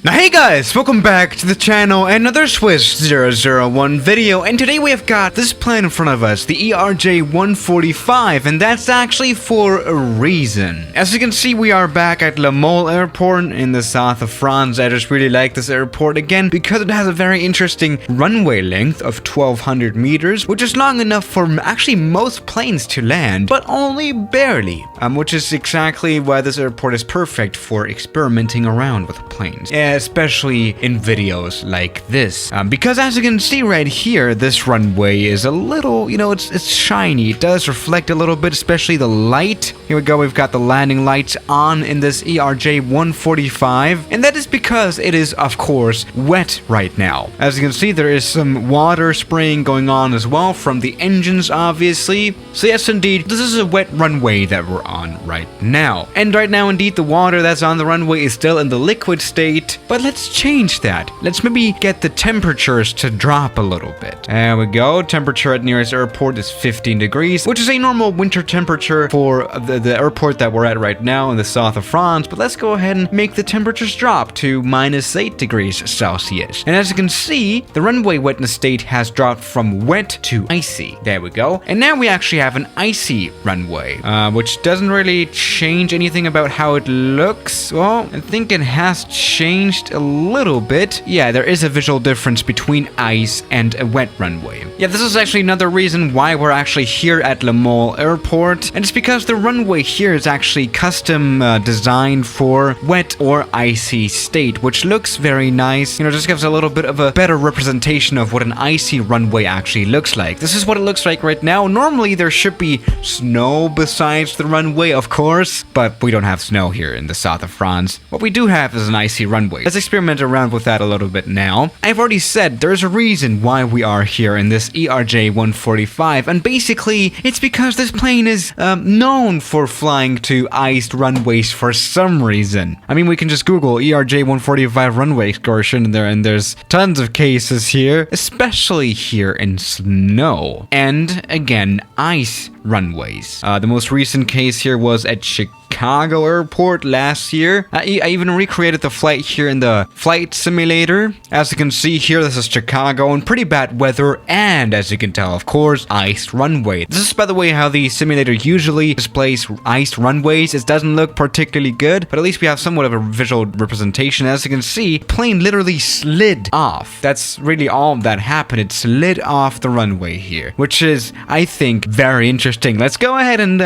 Now hey guys, welcome back to the channel, another Swiss 001 video, and today we have got this plane in front of us, the RJ100, and that's actually for a reason. As you can see, we are back at Le Mans airport in the south of France. I just really like this airport again because it has a very interesting runway length of 1200 meters, which is long enough for actually most planes to land, but only barely, which is exactly why this airport is perfect for experimenting around with planes. Especially in videos like this, because as you can see right here, this runway is a little, it's shiny. It does reflect a little bit, especially the light. Here we go, we've got the landing lights on in this RJ100, and that is because it is, of course, wet right now. As you can see, there is some water spraying going on as well from the engines, obviously. So yes, indeed, this is a wet runway that we're on right now. And right now, indeed, the water that's on the runway is still in the liquid state. But let's change that. Let's maybe get the temperatures to drop a little bit. There we go. Temperature at nearest airport is 15 degrees, which is a normal winter temperature for the airport that we're at right now in the south of France. But let's go ahead and make the temperatures drop to -8 degrees Celsius. And as you can see, the runway wetness state has dropped from wet to icy. There we go. And now we actually have an icy runway, which doesn't really change anything about how it looks. Well, I think it has changed a little bit. Yeah, there is a visual difference between ice and a wet runway. Yeah, this is actually another reason why we're actually here at Le Mans airport, and it's because the runway here is actually custom designed for wet or icy state, which looks very nice. Just gives a little bit of a better representation of what an icy runway actually looks like. This is what it looks like right now. Normally there should be snow besides the runway, of course, but we don't have snow here in the south of France. What we do have is an icy runway. Let's experiment around with that a little bit now. I've already said there's a reason why we are here in this RJ100, and basically it's because this plane is known for flying to iced runways for some reason. I mean, we can just Google RJ100 runway excursion and there's tons of cases here, especially here in snow. And again, ice runways. The most recent case here was at Chicago airport last year. I even recreated the flight here in the flight simulator. As you can see here, this is Chicago and pretty bad weather, and as you can tell, of course, iced runway. This is, by the way, how the simulator usually displays iced runways. It doesn't look particularly good, but at least we have somewhat of a visual representation. As you can see, plane literally slid off. That's really all that happened. It slid off the runway here, which is, I think, very interesting. Let's go ahead and,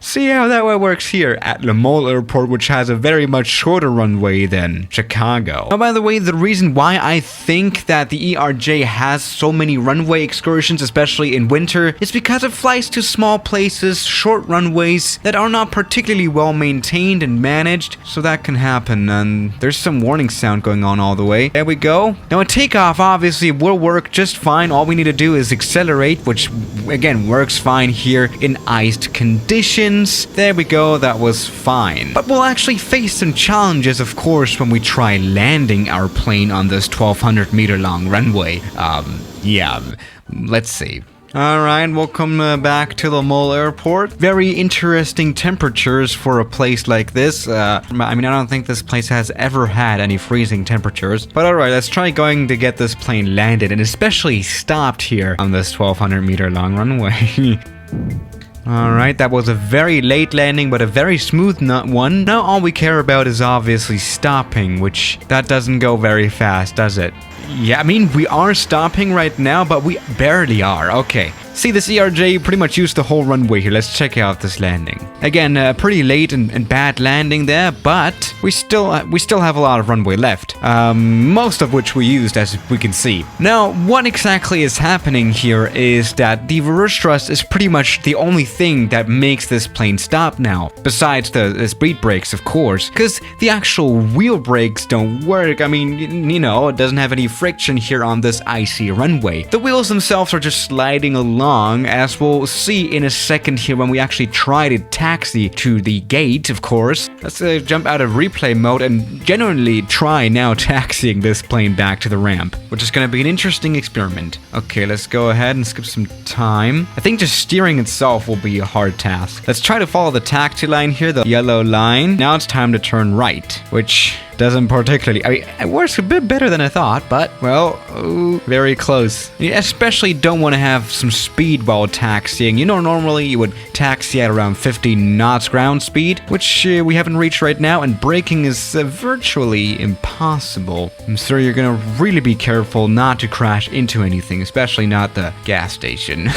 see how that works here at Le Mans airport, which has a very much shorter runway than Chicago. Oh, by the way, the reason why I think that the ERJ has so many runway excursions, especially in winter, is because it flies to small places, short runways that are not particularly well maintained and managed, so that can happen. And there's some warning sound going on all the way. There we go. Now a takeoff obviously will work just fine. All we need to do is accelerate, which again works fine here in iced conditions. There we go, that was fine. But we'll actually face some challenges, of course, when we try landing our plane on this 1200 meter long runway. Yeah, let's see. Alright, welcome back to Le Mans airport. Very interesting temperatures for a place like this. I don't think this place has ever had any freezing temperatures. But alright, let's try going to get this plane landed and especially stopped here on this 1200 meter long runway. Alright, that was a very late landing, but a very smooth one. Now all we care about is obviously stopping, which that doesn't go very fast, does it? Yeah, I mean, we are stopping right now, but we barely are. Okay. See, this ERJ pretty much used the whole runway here. Let's check out this landing. Again, pretty late and bad landing there, but we still have a lot of runway left. Most of which we used, as we can see. Now, what exactly is happening here is that the reverse thrust is pretty much the only thing that makes this plane stop now, besides the speed brakes, of course, because the actual wheel brakes don't work. I mean, it doesn't have any friction here on this icy runway. The wheels themselves are just sliding along, as we'll see in a second here when we actually try to taxi to the gate, of course. Let's jump out of replay mode and genuinely try now taxiing this plane back to the ramp, which is going to be an interesting experiment. Okay, let's go ahead and skip some time. I think just steering itself will be a hard task. Let's try to follow the taxi line here, the yellow line. Now it's time to turn right, which doesn't particularly, I mean, it works a bit better than I thought, but, well, very close. You especially don't want to have some speed while taxiing. You know, normally you would taxi at around 50 knots ground speed, which we haven't reached right now, and braking is virtually impossible. So you're gonna really be careful not to crash into anything, especially not the gas station.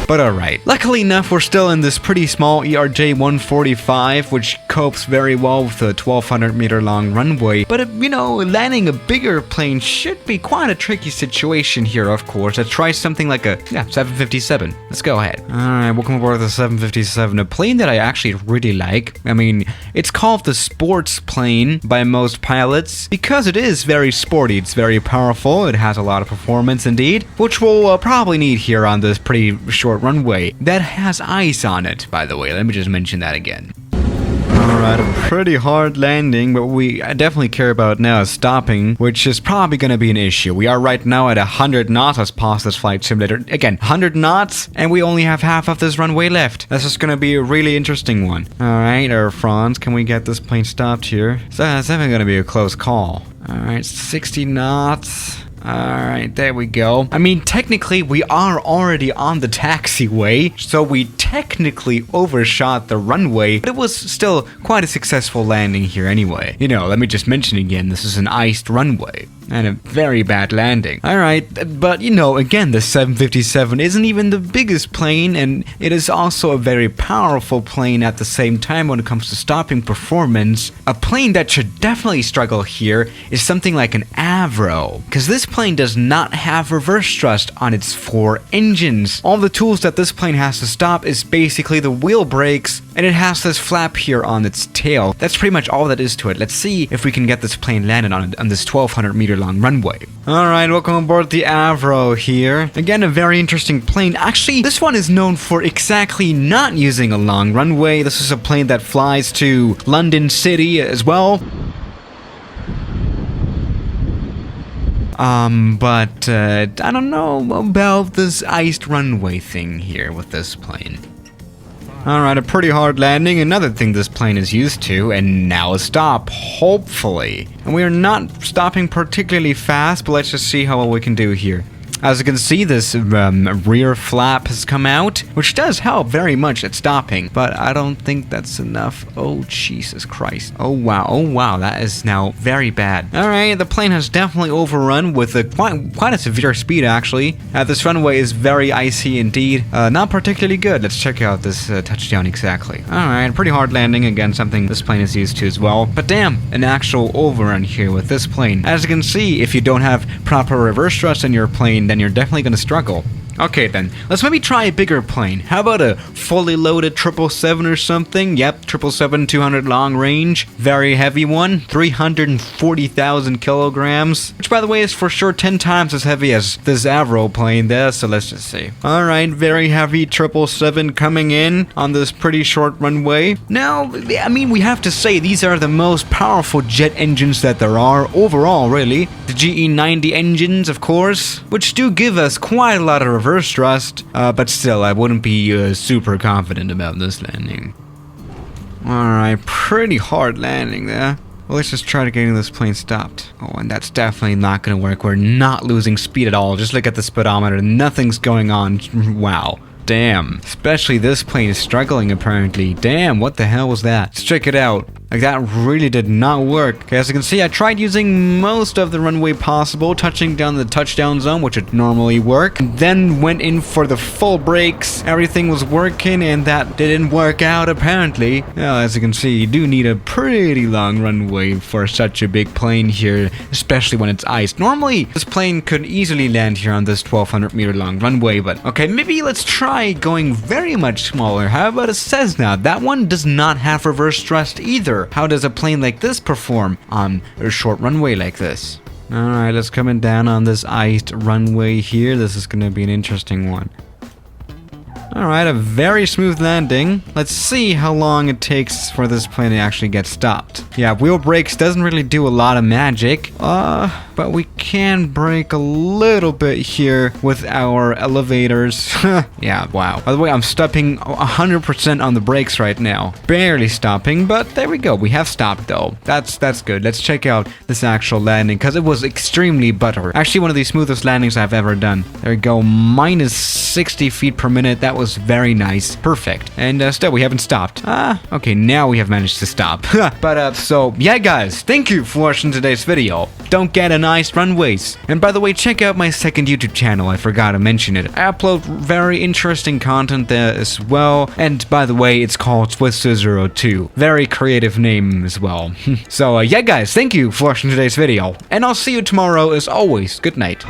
But alright. Luckily enough, we're still in this pretty small RJ100, which copes very well with the 1200 meter long runway. But, you know, landing a bigger plane should be quite a tricky situation here, of course. Let's try something like a, 757. Let's go ahead. Alright, welcome aboard the 757, a plane that I actually really like. I mean, it's called the sports plane by most pilots because it is very sporty. It's very powerful. It has a lot of performance indeed, which we'll probably need here on this pretty short runway that has ice on it, by the way. Let me just mention that again. Alright, a pretty hard landing, but we definitely care about now stopping, which is probably going to be an issue. We are right now at 100 knots. Let's pause this flight simulator. Again, 100 knots, and we only have half of this runway left. This is going to be a really interesting one. Alright, Air France, can we get this plane stopped here? So that's definitely going to be a close call. Alright, 60 knots. Alright, there we go. I mean, technically, we are already on the taxiway, so we technically overshot the runway, but it was still quite a successful landing here anyway. You know, let me just mention again, this is an iced runway. And a very bad landing. Alright, but you know, again, the 757 isn't even the biggest plane, and it is also a very powerful plane at the same time when it comes to stopping performance. A plane that should definitely struggle here is something like an Avro, because this plane does not have reverse thrust on its 4 engines. All the tools that this plane has to stop is basically the wheel brakes, and it has this flap here on its tail. That's pretty much all that is to it. Let's see if we can get this plane landed on this 1200 meter long runway. Alright, welcome aboard the Avro here. Again, a very interesting plane. Actually, this one is known for exactly not using a long runway. This is a plane that flies to London City as well. But I don't know about this iced runway thing here with this plane. Alright, a pretty hard landing, another thing this plane is used to, and now a stop, hopefully. And we are not stopping particularly fast, but let's just see how well we can do here. As you can see, this rear flap has come out, which does help very much at stopping, but I don't think that's enough. Oh, Jesus Christ. Oh, wow, that is now very bad. Alright, the plane has definitely overrun with a quite a severe speed, actually. This runway is very icy indeed. Not particularly good. Let's check out this touchdown exactly. Alright, pretty hard landing, again, something this plane is used to as well. But damn, an actual overrun here with this plane. As you can see, if you don't have proper reverse thrust in your plane, then you're definitely going to struggle. Okay then, let's maybe try a bigger plane. How about a fully loaded 777 or something? Yep, 777 200 long range. Very heavy one, 340,000 kilograms. Which by the way is for sure 10 times as heavy as this Avro plane there, so let's just see. Alright, very heavy 777 coming in on this pretty short runway. Now, I mean, we have to say these are the most powerful jet engines that there are overall, really. The GE90 engines, of course, which do give us quite a lot of reverse thrust, but still, I wouldn't be super confident about this landing. Alright, pretty hard landing there. Well, let's just try to get this plane stopped. Oh, and that's definitely not going to work. We're not losing speed at all. Just look at the speedometer. Nothing's going on. Wow. Damn. Especially this plane is struggling, apparently. Damn, what the hell was that? Let's check it out. Like, that really did not work. Okay, as you can see, I tried using most of the runway possible, touching down the touchdown zone, which would normally work. Then went in for the full brakes. Everything was working, and that didn't work out, apparently. Well, as you can see, you do need a pretty long runway for such a big plane here, especially when it's iced. Normally, this plane could easily land here on this 1200 meter long runway, but okay, maybe let's try going very much smaller. How about a Cessna? That one does not have reverse thrust either. How does a plane like this perform on a short runway like this? Alright, let's come in down on this iced runway here. This is going to be an interesting one. Alright, a very smooth landing. Let's see how long it takes for this plane to actually get stopped. Yeah, wheel brakes doesn't really do a lot of magic. but we can brake a little bit here with our elevators. Yeah, wow. By the way, I'm stopping 100% on the brakes right now. Barely stopping, but there we go. We have stopped though. That's good. Let's check out this actual landing because it was extremely butter. Actually, one of the smoothest landings I've ever done. There we go. Minus 60 feet per minute. That was very nice. Perfect. And still, we haven't stopped. Okay, now we have managed to stop. But so yeah, guys, thank you for watching today's video. Don't get a nice runways. And by the way, check out my second YouTube channel. I forgot to mention it. I upload very interesting content there as well. And by the way, it's called Twister02. Very creative name as well. So yeah, guys, thank you for watching today's video. And I'll see you tomorrow as always. Good night.